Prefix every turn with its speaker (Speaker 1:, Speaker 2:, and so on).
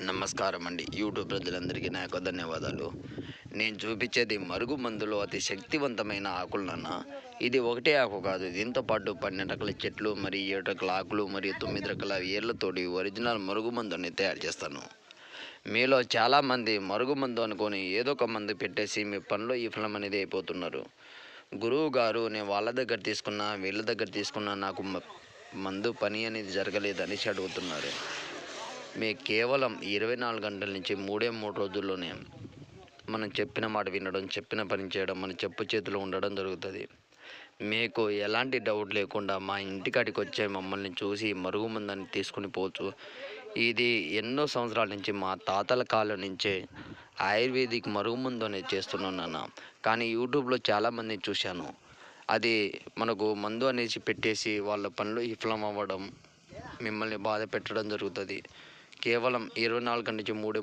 Speaker 1: నమస్కారం అండి. యూట్యూబ్ ప్రజలందరికీ నా యొక్క ధన్యవాదాలు. నేను చూపించేది మరుగు మందులో అతి శక్తివంతమైన ఆకులన్న. ఇది ఒకటే ఆకు కాదు, దీంతో పాటు 12 రకాల చెట్లు, మరి 7 రకాల ఆకులు, మరియు 9 రకాల ఏర్లతోటి ఒరిజినల్ మరుగు మందుని తయారు చేస్తాను. మీలో చాలామంది మరుగు మందు అనుకొని ఏదో ఒక మందు పెట్టేసి మీ పనిలో విఫలం అనేది అయిపోతున్నారు. గురువు గారు, నేను వాళ్ళ దగ్గర తీసుకున్నా, వీళ్ళ దగ్గర తీసుకున్నా, నాకు మందు పని అనేది జరగలేదు అనేసి అడుగుతున్నారు. కేవలం 24 గంటల నుంచి 3 రోజుల్లోనే మనం చెప్పిన మాట వినడం, చెప్పిన పని చేయడం, మన చెప్పు చేతిలో ఉండడం జరుగుతుంది. మీకు ఎలాంటి డౌట్ లేకుండా మా ఇంటికాడికి వచ్చే మమ్మల్ని చూసి మరుగు మందని తీసుకుని పోవచ్చు. ఇది ఎన్నో సంవత్సరాల నుంచి మా తాతల కాలం నుంచే ఆయుర్వేదిక్ మరుగు మందు అనేది చేస్తున్నాను నాన్న. కానీ యూట్యూబ్లో చాలామందిని చూశాను, అది మనకు మందు అనేసి పెట్టేసి వాళ్ళ పనులు విఫలం అవ్వడం, మిమ్మల్ని బాధ పెట్టడం జరుగుతుంది. కేవలం 24 గంటల నుంచి 3